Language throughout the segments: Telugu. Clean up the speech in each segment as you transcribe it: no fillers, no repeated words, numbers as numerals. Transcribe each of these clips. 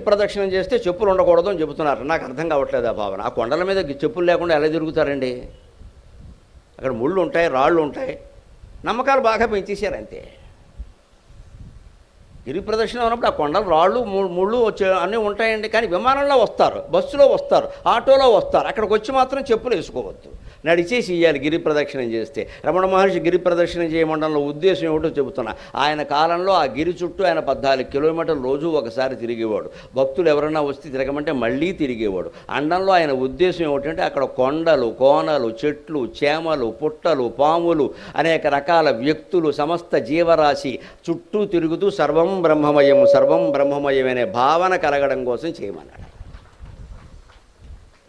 ప్రదక్షిణం చేస్తే చెప్పులు ఉండకూడదు అని చెబుతున్నారు. నాకు అర్థం కావట్లేదు ఆ భావన. ఆ కొండల మీద చెప్పులు లేకుండా ఎలా తిరుగుతారండి? అక్కడ ముళ్ళు ఉంటాయి, రాళ్ళు ఉంటాయి, నమ్మకాలు బాగా పెంచేశారు అంతే. గిరి ప్రదక్షిణ ఉన్నప్పుడు ఆ కొండలు రాళ్ళు ముళ్ళు వచ్చే అన్నీ ఉంటాయండి. కానీ విమానంలో వస్తారు, బస్సులో వస్తారు, ఆటోలో వస్తారు, అక్కడికి వచ్చి మాత్రం చెప్పులు వేసుకోవద్దు, నడిచేసి ఇయ్యాలి గిరి ప్రదక్షిణం చేస్తే. రమణ మహర్షి గిరి ప్రదక్షిణం చేయమండంలో ఉద్దేశం ఏమిటో చెబుతున్నా. ఆయన కాలంలో ఆ గిరి చుట్టూ ఆయన 14 కిలోమీటర్లు రోజు ఒకసారి తిరిగేవాడు. భక్తులు ఎవరైనా వస్తే తిరగమంటే మళ్ళీ తిరిగేవాడు. అండంలో ఆయన ఉద్దేశం ఏమిటంటే అక్కడ కొండలు, కోనలు, చెట్లు, చేమలు, పుట్టలు, పాములు, అనేక రకాల వ్యక్తులు, సమస్త జీవరాశి చుట్టూ తిరుగుతూ సర్వం బ్రహ్మమయం అనే భావన కలగడం కోసం చేయమన్నాడు.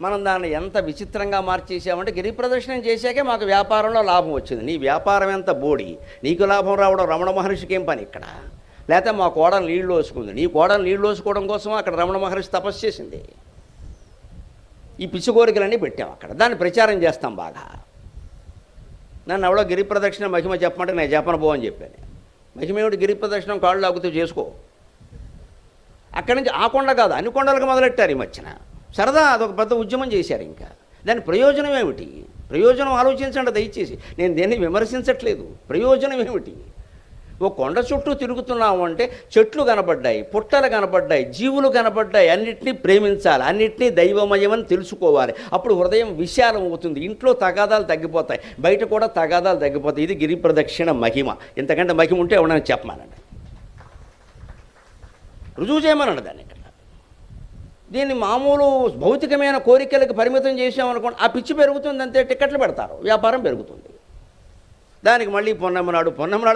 మనం దాన్ని ఎంత విచిత్రంగా మార్చేసామంటే గిరి ప్రదక్షిణం చేశాకే మాకు వ్యాపారంలో లాభం వచ్చింది. నీ వ్యాపారం ఎంత బోడి, నీకు లాభం రావడం రమణ మహర్షికి ఏం పని ఇక్కడ? లేకపోతే మా కోడలు నీళ్ళు వేసుకుంది, నీ కోడలు నీళ్ళు వేసుకోవడం కోసం అక్కడ రమణ మహర్షి తపస్సు చేసింది. ఈ పిచ్చి కోరికలన్నీ పెట్టాం అక్కడ, దాన్ని ప్రచారం చేస్తాం బాగా. నన్ను ఎవడో గిరి ప్రదక్షిణ మహిమ చెప్పమంటే నేను చెప్పను పో అని చెప్పాను. మహిమ ఏమిటి? గిరి ప్రదక్షిణం కాళ్ళు లాగుతూ చేసుకో. అక్కడి నుంచి ఆ కొండ కాదు అన్ని కొండలకు మొదలెట్టారు ఈ మధ్యన. సరదా అదొక పెద్ద ఉద్యమం చేశారు. ఇంకా దాని ప్రయోజనం ఏమిటి? ప్రయోజనం ఆలోచించండి దయచేసి. నేను దేన్ని విమర్శించట్లేదు. ప్రయోజనం ఏమిటి? ఓ కొండ చుట్టూ తిరుగుతున్నాము అంటే చెట్లు కనబడ్డాయి, పుట్టలు కనబడ్డాయి, జీవులు కనబడ్డాయి, అన్నిటినీ ప్రేమించాలి, అన్నిటినీ దైవమయమని తెలుసుకోవాలి. అప్పుడు హృదయం విశాలం అవుతుంది, ఇంట్లో తగాదాలు తగ్గిపోతాయి, బయట కూడా తగాదాలు తగ్గిపోతాయి. ఇది గిరి ప్రదక్షిణ మహిమ. ఇంతకంటే మహిమ ఉంటే ఎవరైనా చెప్పమానండి, రుజువు చేయమనండి దాన్ని. ఇక్కడ దీన్ని మామూలు భౌతికమైన కోరికలకు పరిమితం చేసామనుకోండి, ఆ పిచ్చి పెరుగుతుంది అంతే. టికెట్లు పెడతారు, వ్యాపారం పెరుగుతుంది. దానికి మళ్ళీ పొన్నమ్మనాడు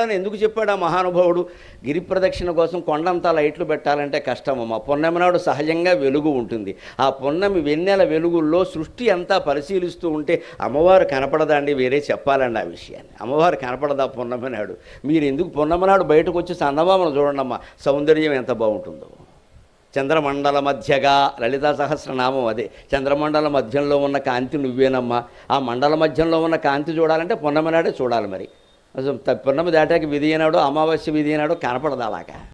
అని ఎందుకు చెప్పాడు ఆ మహానుభావుడు? గిరి ప్రదక్షిణ కోసం కొండంతా లైట్లు పెట్టాలంటే కష్టమమ్మా. పొన్నమ్మనాడు సహజంగా వెలుగు ఉంటుంది. ఆ పొన్నమి వెన్నెల వెలుగుల్లో సృష్టి అంతా పరిశీలిస్తూ ఉంటే అమ్మవారు కనపడదండి, వేరే చెప్పాలండి ఆ విషయాన్ని. అమ్మవారు కనపడదా పొన్నమ్మనాడు? మీరు ఎందుకు పొన్నమ్మనాడు బయటకు వచ్చి చందమామను చూడండమ్మా, సౌందర్యం ఎంత బాగుంటుందో. చంద్రమండల మధ్యగా, లలితా సహస్రనామం అదే. చంద్రమండల మధ్యంలో ఉన్న కాంతి నువ్వేనమ్మా. ఆ మండల మధ్యంలో ఉన్న కాంతి చూడాలంటే పొన్నమి నాడే చూడాలి. మరి పొన్నమి దాటాక విధి అయినాడో అమావాస్య విధి అయినాడో కనపడదు అలాగా.